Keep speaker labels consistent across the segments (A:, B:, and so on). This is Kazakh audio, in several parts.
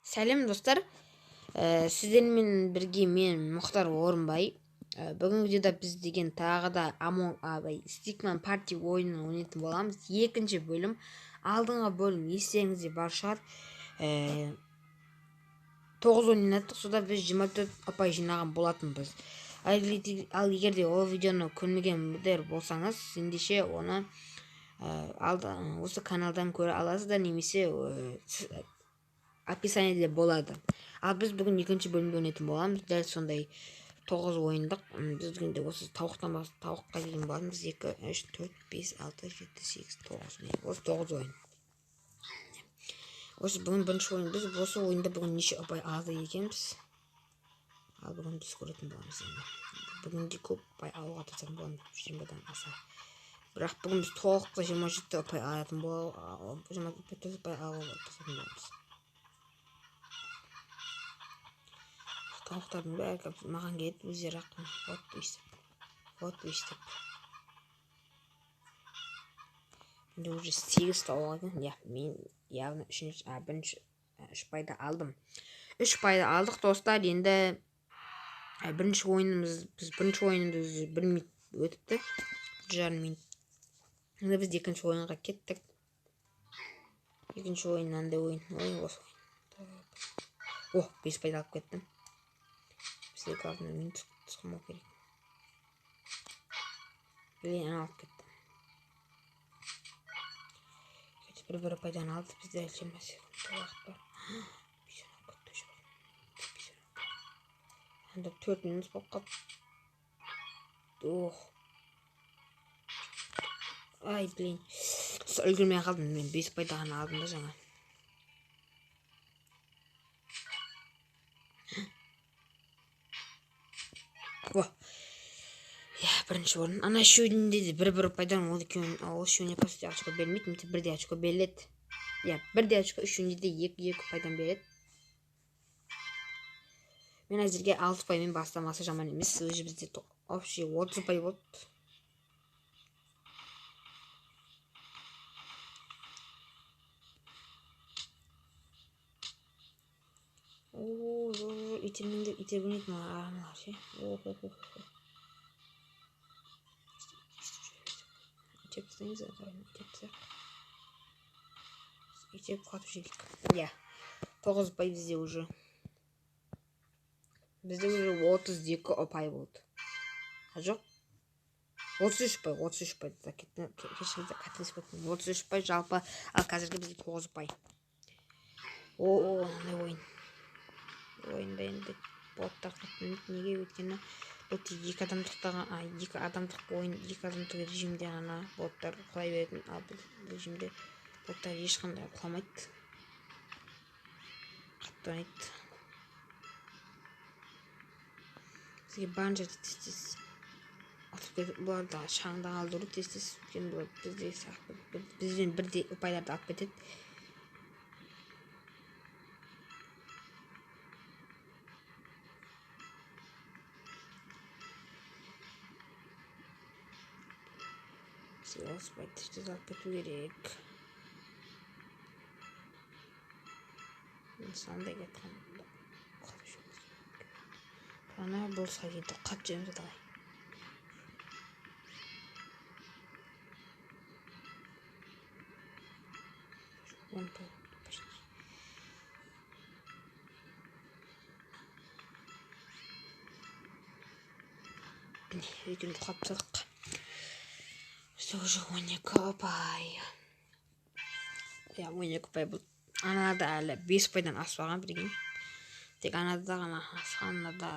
A: Сәлем достар, сіздермен бірге мен Мұхтар Орынбай. Бүгінгі видеода біз деген тағы да Stickman Party ойынын ойнайтын боламыз. Екінші бөлім. Алдыңғы бөлім естеріңізде бар шығар. 9 ойнадық, сода біз 24 ұпай жинаған болатынбыз. Ал егер де ол видеоны көрмегендер болсаңыз, ендеше оны осы каналдан көре аласыздар, немесе описаниеде болады. Ал біз бүгін екінші бөлімде ойнайтын боламыз. Дәл сондай 9 ойындық. Біз бүгінде осы тауыққа деген боламыз. 2, 3, 4, 5, 6, 7, 8, 9. Осы 9 ойын. Осы бүгін бірінші ойын. Біз осы ойында бүгін неше ұпай алды екенбіз. Ал бүгін біз көретін боламыз. Бүгінде көп ұпай алуға тырысатын боламыз. 20-дан аса. Бірақ бүгін біз толықтай 27 ұпай алатын боламыз. 27 ұпай алуға тырысатын боламыз. Тауықтардың бәрі маған келіп өздері ақын. Вот өйстіп. Енді уже 8 тауық екен. Мен яғни 3 пайда алдым. 3 пайда алдық достар. Енді бірінші ойынымыз 1 минут өтіпті. 1,5 минут. Енді біз екінші ойынға кеттік. Екінші ойын андай ойын. Осы ойын. 5 пайда алып кеттім. Бізде қалдың минут тұқымау керек. Білен алып кеттім. Бір пайдан алды. Бізде әлі 20 секунд уақыт бар. Енді 4 минут болып қалды. Ай, блин. Үлгермей қалдым. Мен 5 пайда ғана алдым да жаңа. Бірінші орын. Ана үшеуінде де бір пайдан ол үшеуіне просто очко бермейді. Немесе бірде очко беріледі. Бірде очко, үшеуінде де 2 пайдан береді. Мен әзірге 6 паймен бастамасы жаман емес. Өзі бізде общий 30 пай болды. Итермейді ма арамалар ше. Итеріп қатып жедік. 9 пай бізде уже. Бізде уже 32 ұпай болды. Жоқ. 33 пай. 33 пай жалпы. Ал қазіргі бізде 9 пай. Не ойын. Ойында енді боттар қатынайды. Неге өткені? Бұл 2 адамдық ойын, 2 адамдық режимде ғана боттар құлай беретін. Ал бұл режимде боттар ешқандай құламайды. Қатты ойнайды. Бізге барынша тез атып кетіп, бұларды шаңда қалдыру тез өткен болады. Бізден бірде ұпайларды алып кетеді. Осы байды тез алып кету керек. Сондай кеткен. Ана болса енді қап жемді дағай. Екінші қапсық. Бізде уже 12 ұпай. 12 ұпай бұл. Анада әлі 5 пайдан аспаған бірген. Тек анада ғана асқанада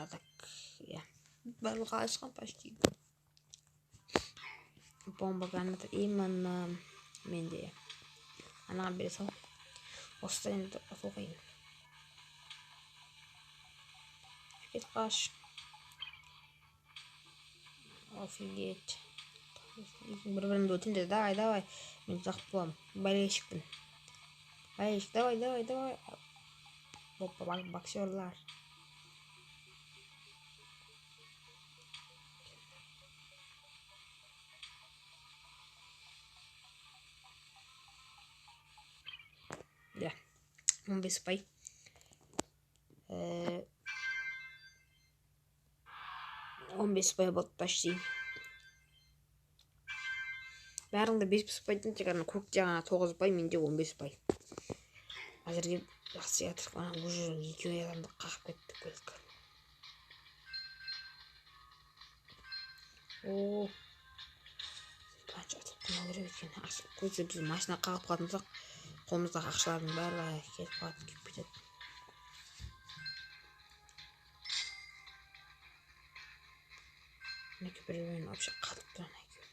A: барлығы асқан почти. Бомба граната именно менде. Анаға бере сал. Осыда енді соғайын. Кет қаш. Офигеть. Бір-бірімді өтінде. Давай. Мен зақып боламын. Болельщикпін. Болельщик, давай. Опа, боксерлар. Он без пай. 15 ұпай болды почти. Бәріңді 5 ұпайдан тек қана көкте ғана 9 ұпай, менде 15 ұпай. Әзірге жақсы жатыр. Уже екеуі адамды қағып кеттік көлік. Қанша атып қана керек екен. Көзі біз машина қағып қалдымызақ, қолымыздағы ақшалардың бәрі кетіп қалады, кетіп кетеді. Мінекі біреуін вообще қатып тұрған екеуі.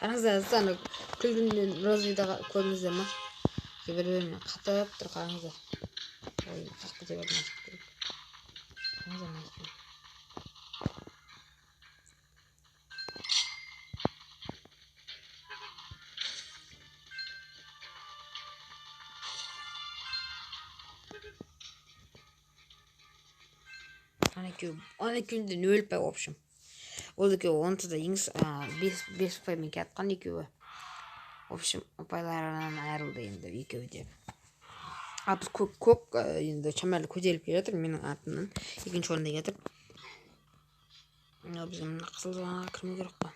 A: Қараңыздар, ана күлгіннен розыдағы көрдіңіздер ма? Бір-бірімен қатып тұр, қараңыздар. Ой, қақ кете бердім ашып керек. Қараңыздар ма екен? Ана екеуінде 0 ұпай, в общем. Ол екеуі онсыз да 5 ұпаймен кетқан екеуі. В общем, ұпайларынан айырылды енді екеуі де. Біз көк енді шамалы көтеріліп келе жатыр менің атымнан. Екінші орында кетіп. Біз мына қызыл зонаға кірмеу керек қой.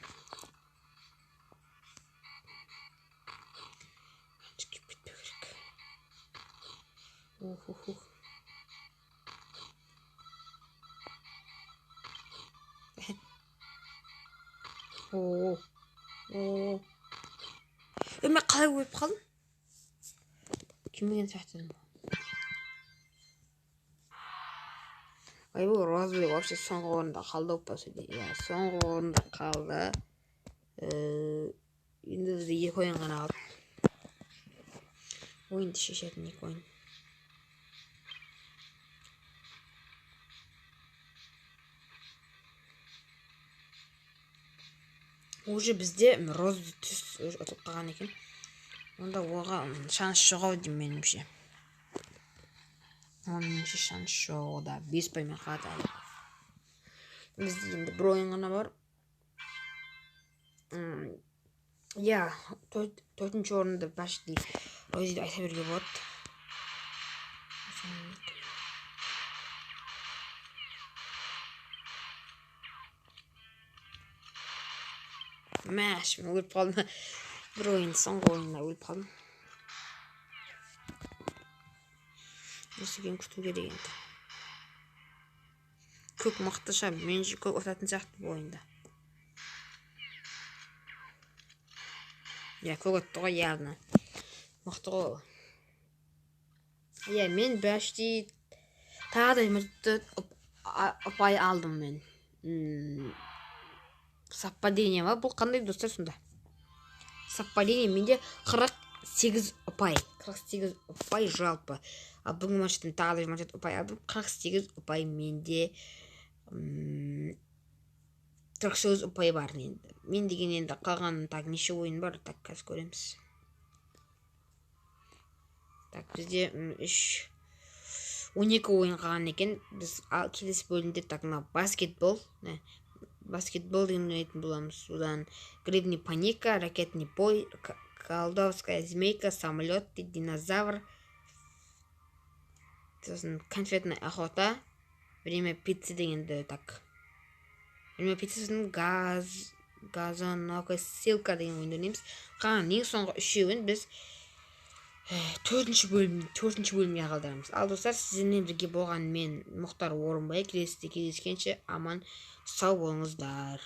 A: Қанша кеп кетпеу керек. Мен қалай өліп қалдым? Кемеген сияқты едім. Бұл Розбек вообще соңғы орында қалды опасы дейді. Соңғы орында қалды. Енді бізде 2 ойын ғана қалды. Ойынды шешетін 2 ойын. Уже бізде Розды түс ұтып қалған екен. Онда оған шанс жоқ ау деймін меніңше. Меніңше шанс жоқ, да 5 ұпаймен қалады әлі. Бізде енді бір ойын ғана бар. Я, 4-ші орынды почти Розды айта беруге болады. Мәш, мен өліп қалдым. Бір ойын, соңғы ойында өліп қалдым. Өсіген күту керек енді. Көк мақтыша, менше көк ұтатын сияқты бұл ойында. Көк ұтты ғой яғына. Мықты ғой. Мен бәшті тағдай мүртті ұпай алдым мен. Совпадение ма? Бұл қандай достар сонда? Совпадение менде 48 ұпай. 48 ұпай жалпы. Бүгін матчтан тағдай ұпай алдым. 48 ұпай менде 48 ұпай бар енді. Мен деген енді қалған неше ойын бар? Так, қазір көреміз. Так, бізде 12 ойын қалған екен. Біз келесі бөлімде так, баскетбол деген ойнайтын боламыз. Одан гребный паника, ракетный бой, колдовская змейка, самолет, динозавр, конфетная охота, время пиццы дегенді так. Время пиццасын газонокосилка деген ойынды ойнаймыз. Қалған ең соңғы 3-еуін біз 4-ші бөлімге қалдырамыз. Ал достар, сіздермен бірге болған мен Мұхтар Орынбай. Келесіде кездескенше аман сау болыңыздар.